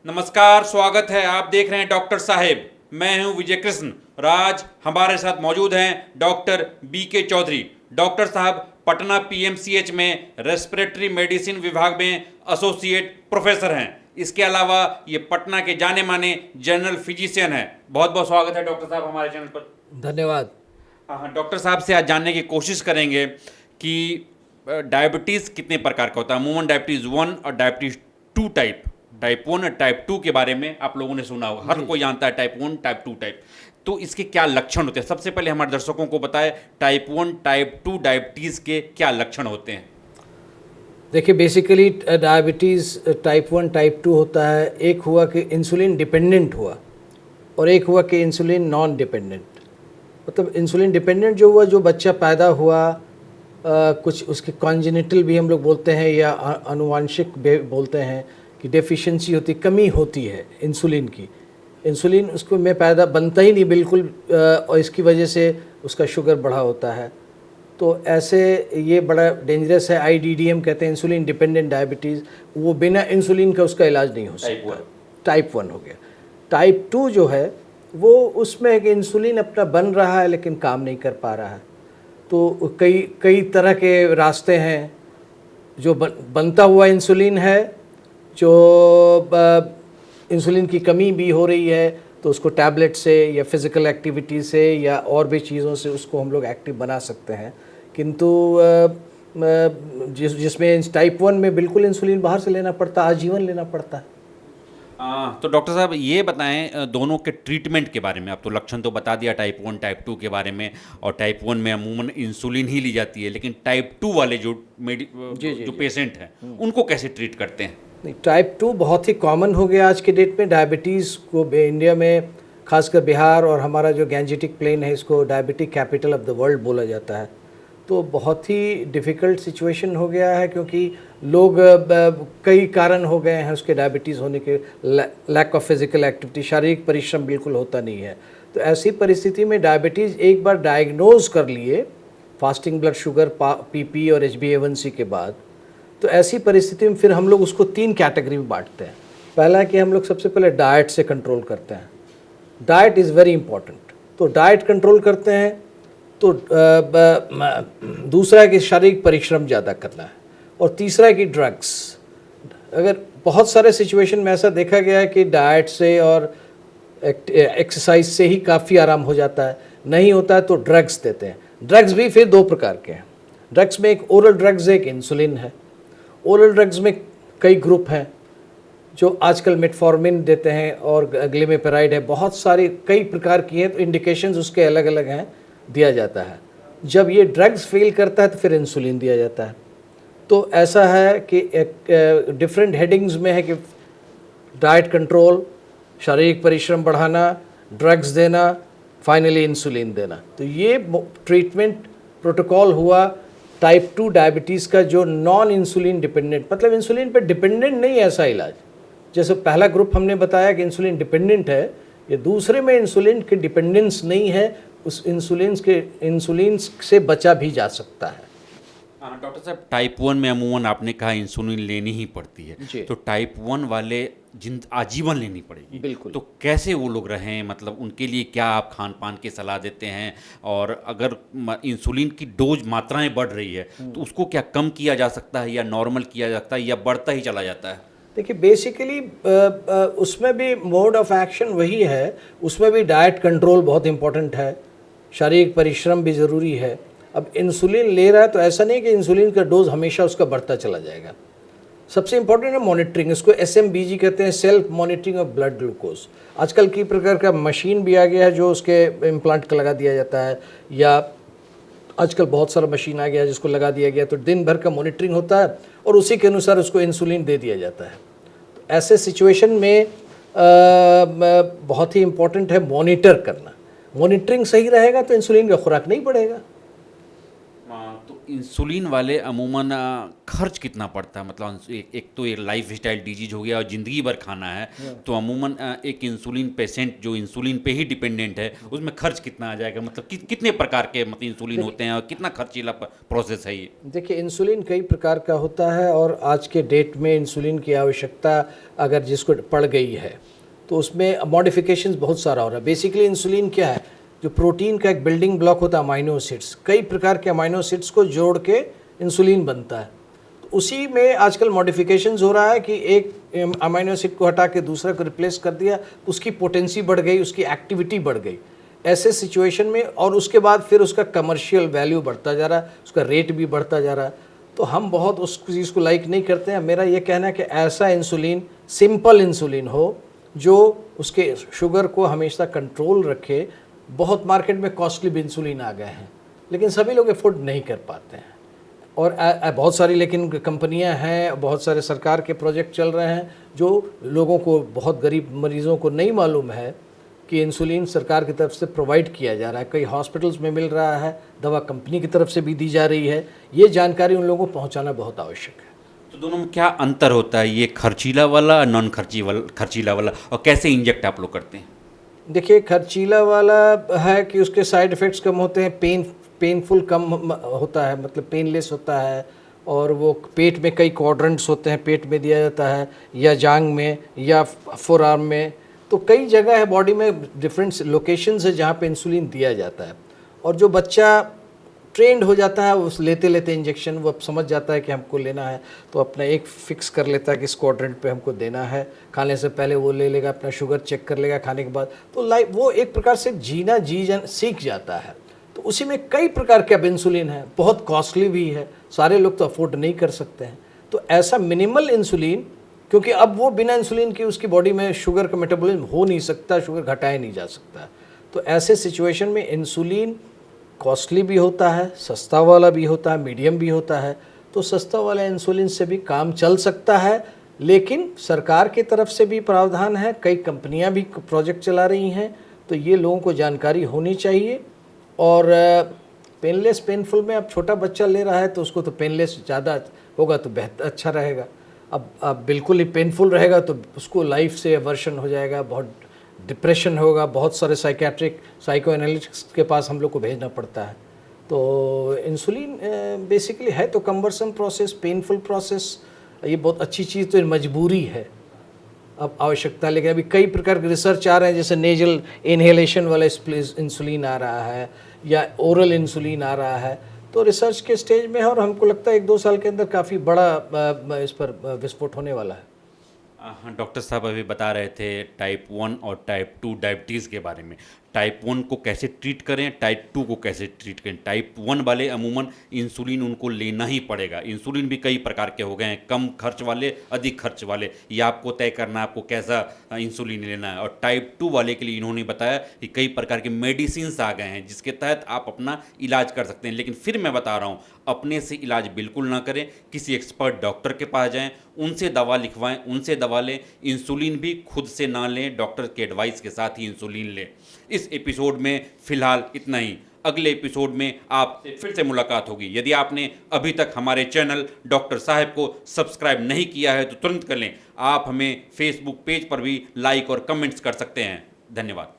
नमस्कार, स्वागत है। आप देख रहे हैं डॉक्टर साहेब। मैं हूं विजय कृष्ण राज। हमारे साथ मौजूद हैं डॉक्टर BK चौधरी। डॉक्टर साहब पटना PMCH में रेस्पिरेटरी मेडिसिन विभाग में एसोसिएट प्रोफेसर हैं। इसके अलावा ये पटना के जाने माने जनरल फिजिशियन हैं। बहुत बहुत स्वागत है डॉक्टर साहब हमारे चैनल पर। धन्यवाद। हाँ, डॉक्टर साहब से आज जानने की कोशिश करेंगे कि डायबिटीज़ कितने प्रकार का होता है। अमूमन डायबिटीज़ 1 और डायबिटीज़ 2 टाइप, टाइप 1 और टाइप 2 के बारे में आप लोगों ने सुना होगा। हर कोई जानता है टाइप 1 टाइप 2 टाइप। तो इसके क्या लक्षण होते हैं? सबसे पहले हमारे दर्शकों को बताएं टाइप 1 टाइप 2 डायबिटीज़ के क्या लक्षण होते हैं। देखिए, बेसिकली डायबिटीज़ टाइप 1 टाइप 2 होता है। एक हुआ कि इंसुलिन डिपेंडेंट हुआ और एक हुआ कि इंसुलिन नॉन डिपेंडेंट। मतलब इंसुलिन डिपेंडेंट जो हुआ, जो बच्चा पैदा हुआ, कुछ उसके कॉन्जेनिटल भी हम लोग बोलते हैं या आनुवांशिक बोलते हैं कि डेफिशिएंसी होती, कमी होती है इंसुलिन की। इंसुलिन उसको में पैदा बनता ही नहीं बिल्कुल, और इसकी वजह से उसका शुगर बढ़ा होता है। तो ऐसे ये बड़ा डेंजरस है। IDDM कहते हैं, इंसुलिन डिपेंडेंट डायबिटीज़। वो बिना इंसुलिन का उसका इलाज नहीं हो सकता। टाइप 1 हो गया। टाइप 2 जो है वो उसमें है कि इंसुलिन अपना बन रहा है लेकिन काम नहीं कर पा रहा है। तो कई तरह के रास्ते हैं। जो बनता हुआ इंसुलिन है, जो इंसुलिन की कमी भी हो रही है तो उसको टैबलेट से या फिज़िकल एक्टिविटी से या और भी चीज़ों से उसको हम लोग एक्टिव बना सकते हैं। किंतु जिसमें टाइप 1 में बिल्कुल इंसुलिन बाहर से लेना पड़ता, आजीवन लेना पड़ता है। तो डॉक्टर साहब ये बताएं दोनों के ट्रीटमेंट के बारे में। आप तो लक्षण तो बता दिया टाइप 1 टाइप 2 के बारे में, और टाइप 1 में अमूमन इंसुलिन ही ली जाती है, लेकिन टाइप 2 वाले जो पेशेंट हैं उनको कैसे ट्रीट करते हैं? नहीं, टाइप 2 बहुत ही कॉमन हो गया आज के डेट में। डायबिटीज़ को इंडिया में, खासकर बिहार और हमारा जो गैंजेटिक प्लेन है, इसको diabetic capital of the world बोला जाता है। तो बहुत ही डिफ़िकल्ट सिचुएशन हो गया है, क्योंकि लोग कई कारण हो गए हैं उसके डायबिटीज़ होने के। लैक ऑफ फिज़िकल एक्टिविटी, शारीरिक परिश्रम बिल्कुल होता नहीं है। तो ऐसी परिस्थिति में डायबिटीज़ एक बार डायग्नोज कर लिए फास्टिंग ब्लड शुगर, PP और HbA1c के बाद, तो ऐसी परिस्थिति में फिर हम लोग उसको 3 कैटेगरी में बांटते हैं। पहला है कि हम लोग सबसे पहले डाइट से कंट्रोल करते हैं। Diet is very important. तो डाइट कंट्रोल करते हैं। तो दूसरा है कि शारीरिक परिश्रम ज़्यादा करना है, और तीसरा है कि ड्रग्स। अगर बहुत सारे सिचुएशन में ऐसा देखा गया है कि डाइट से और एक्सरसाइज से ही काफ़ी आराम हो जाता है, नहीं होता है तो ड्रग्स देते हैं। ड्रग्स भी फिर 2 प्रकार के हैं। ड्रग्स में एक ओरल ड्रग्स है, एक इंसुलिन है। ओरल ड्रग्स में कई ग्रुप हैं, जो आजकल मेटफॉर्मिन देते हैं और ग्लिमेपेराइड है, बहुत सारी कई प्रकार की हैं। तो इंडिकेशंस उसके अलग अलग हैं, दिया जाता है। जब ये ड्रग्स फेल करता है तो फिर इंसुलिन दिया जाता है। तो ऐसा है कि एक डिफरेंट हेडिंग्स में है कि डाइट कंट्रोल, शारीरिक परिश्रम बढ़ाना, ड्रग्स देना, फाइनली इंसुलिन देना। तो ये ट्रीटमेंट प्रोटोकॉल हुआ टाइप 2 डायबिटीज़ का, जो नॉन इंसुलिन डिपेंडेंट, मतलब इंसुलिन पे डिपेंडेंट नहीं है ऐसा इलाज। जैसे पहला ग्रुप हमने बताया कि इंसुलिन डिपेंडेंट है, ये दूसरे में इंसुलिन की डिपेंडेंस नहीं है, उस इंसुलिन से बचा भी जा सकता है। डॉक्टर साहब, टाइप 1 में अमूमन आपने कहा इंसुलिन लेनी ही पड़ती है, तो टाइप 1 वाले आजीवन लेनी पड़ेगी। बिल्कुल। तो कैसे वो लोग रहें? मतलब उनके लिए क्या आप खान पान की सलाह देते हैं? और अगर इंसुलिन की डोज मात्राएं बढ़ रही है तो उसको क्या कम किया जा सकता है, या नॉर्मल किया जाता है, या बढ़ता ही चला जाता है? देखिए, बेसिकली उसमें भी मोड ऑफ एक्शन वही है। उसमें भी डाइट कंट्रोल बहुत इंपॉर्टेंट है, शारीरिक परिश्रम भी ज़रूरी है। अब इंसुलिन ले रहा है तो ऐसा नहीं कि इंसुलिन का डोज हमेशा उसका बढ़ता चला जाएगा। सबसे इंपॉर्टेंट है मॉनिटरिंग। इसको SMBG कहते हैं, self monitoring of blood glucose. आजकल की प्रकार का मशीन भी आ गया है जो उसके इम्प्लांट का लगा दिया जाता है, या आजकल बहुत सारा मशीन आ गया है जिसको लगा दिया गया, तो दिन भर का मॉनिटरिंग होता है और उसी के अनुसार उसको इंसुलिन दे दिया जाता है। तो ऐसे सिचुएशन में बहुत ही इम्पोर्टेंट है मॉनिटर करना। मॉनिटरिंग सही रहेगा तो इंसुलिन का खुराक नहीं बढ़ेगा। तो इंसुलिन वाले अमूमन खर्च कितना पड़ता है? मतलब एक तो ये लाइफ स्टाइल डिजीज हो गया और ज़िंदगी भर खाना है, तो अमूमन एक इंसुलिन पेशेंट जो इंसुलिन पे ही डिपेंडेंट है उसमें खर्च कितना आ जाएगा? मतलब कितने प्रकार के मतलब इंसुलिन होते हैं और कितना खर्चीला प्रोसेस है ये? देखिए, इंसुलिन कई प्रकार का होता है और आज के डेट में इंसुलिन की आवश्यकता अगर जिसको पड़ गई है तो उसमें मॉडिफिकेशंस बहुत सारा हो रहा है। बेसिकली इंसुलिन क्या है? जो प्रोटीन का एक बिल्डिंग ब्लॉक होता है अमाइनो एसिड्स, कई प्रकार के अमाइनो एसिड्स को जोड़ के इंसुलिन बनता है। तो उसी में आजकल मॉडिफिकेशंस हो रहा है कि एक अमाइनो एसिड को हटा के दूसरा को रिप्लेस कर दिया, उसकी पोटेंसी बढ़ गई, उसकी एक्टिविटी बढ़ गई। ऐसे सिचुएशन में और उसके बाद फिर उसका कमर्शियल वैल्यू बढ़ता जा रहा है, उसका रेट भी बढ़ता जा रहा है। तो हम बहुत उस चीज़ को लाइक नहीं करते हैं। मेरा ये कहना है कि ऐसा इंसुलिन, सिंपल इंसुलिन हो जो उसके शुगर को हमेशा कंट्रोल रखे। बहुत मार्केट में कॉस्टली भी इंसुलिन आ गए हैं लेकिन सभी लोग अफोर्ड नहीं कर पाते हैं। और बहुत सारी लेकिन कंपनियां हैं, बहुत सारे सरकार के प्रोजेक्ट चल रहे हैं जो लोगों को, बहुत गरीब मरीज़ों को नहीं मालूम है कि इंसुलिन सरकार की तरफ से प्रोवाइड किया जा रहा है, कई हॉस्पिटल्स में मिल रहा है, दवा कंपनी की तरफ से भी दी जा रही है। ये जानकारी उन लोगों को पहुंचाना बहुत आवश्यक है। तो दोनों में क्या अंतर होता है, ये खर्चीला वाला, नॉन खर्चीला वाला, और कैसे इंजेक्ट आप लोग करते हैं? देखिए, खर्चीला वाला है कि उसके साइड इफ़ेक्ट्स कम होते हैं, पेनफुल कम होता है, मतलब पेनलेस होता है। और वो पेट में कई क्वाड्रेंट्स होते हैं, पेट में दिया जाता है या जांग में या फोर आर्म में। तो कई जगह है बॉडी में, डिफरेंट लोकेशंस है जहाँ पे इंसुलिन दिया जाता है। और जो बच्चा ट्रेंड हो जाता है उस लेते लेते इंजेक्शन, वो अब समझ जाता है कि हमको लेना है तो अपना एक फिक्स कर लेता है कि इस क्वाड्रेंट पे हमको देना है। खाने से पहले वो ले लेगा, अपना शुगर चेक कर लेगा खाने के बाद। तो लाइफ वो एक प्रकार से जीना सीख जाता है। तो उसी में कई प्रकार के अब इंसुलिन है, बहुत कॉस्टली भी है, सारे लोग तो अफोर्ड नहीं कर सकते हैं। तो ऐसा मिनिमल इंसुलिन, क्योंकि अब वो बिना इंसुलिन के उसकी बॉडी में शुगर का मेटाबॉलिज्म हो नहीं सकता, शुगर घटाया नहीं जा सकता। तो ऐसे सिचुएशन में इंसुलिन कॉस्टली भी होता है, सस्ता वाला भी होता है, मीडियम भी होता है। तो सस्ता वाला इंसुलिन से भी काम चल सकता है, लेकिन सरकार की तरफ से भी प्रावधान है, कई कंपनियां भी प्रोजेक्ट चला रही हैं। तो ये लोगों को जानकारी होनी चाहिए। और पेनलेस, पेनफुल में अब छोटा बच्चा ले रहा है तो उसको तो पेनलेस ज़्यादा होगा तो बेहतर अच्छा रहेगा। अब बिल्कुल ही पेनफुल रहेगा तो उसको लाइफ से अवर्शन हो जाएगा, बहुत डिप्रेशन होगा, बहुत सारे साइकेट्रिक, साइको एनालिटिक्स के पास हम लोग को भेजना पड़ता है। तो इंसुलिन बेसिकली है तो कम्बरसम प्रोसेस, पेनफुल प्रोसेस। ये बहुत अच्छी चीज़ तो मजबूरी है, अब आवश्यकता। लेकिन अभी कई प्रकार के रिसर्च आ रहे हैं, जैसे नेजल इनहेलेशन वाला इंसुलिन आ रहा है या ओरल इंसुलिन आ रहा है। तो रिसर्च के स्टेज में है और हमको लगता है 1-2 साल के अंदर काफ़ी बड़ा इस पर विस्फोट होने वाला है। हाँ, डॉक्टर साहब अभी बता रहे थे टाइप 1 और टाइप 2 डायबिटीज़ के बारे में। टाइप 1 को कैसे ट्रीट करें, टाइप 2 को कैसे ट्रीट करें। टाइप 1 वाले अमूमन इंसुलिन उनको लेना ही पड़ेगा। इंसुलिन भी कई प्रकार के हो गए हैं, कम खर्च वाले, अधिक खर्च वाले। ये आपको तय करना है आपको कैसा इंसुलिन लेना है। और टाइप 2 वाले के लिए इन्होंने बताया कि कई प्रकार के मेडिसिन आ गए हैं जिसके तहत आप अपना इलाज कर सकते हैं। लेकिन फिर मैं बता रहा हूँ, अपने से इलाज बिल्कुल ना करें, किसी एक्सपर्ट डॉक्टर के पास जाएं, उनसे दवा लिखवाएं, उनसे दवा लें। इंसुलिन भी खुद से ना लें, डॉक्टर के एडवाइस के साथ ही इंसुलिन लें। इस एपिसोड में फ़िलहाल इतना ही। अगले एपिसोड में आपसे फिर से मुलाकात होगी। यदि आपने अभी तक हमारे चैनल डॉक्टर साहब को सब्सक्राइब नहीं किया है तो तुरंत कर लें। आप हमें फेसबुक पेज पर भी लाइक और कमेंट्स कर सकते हैं। धन्यवाद।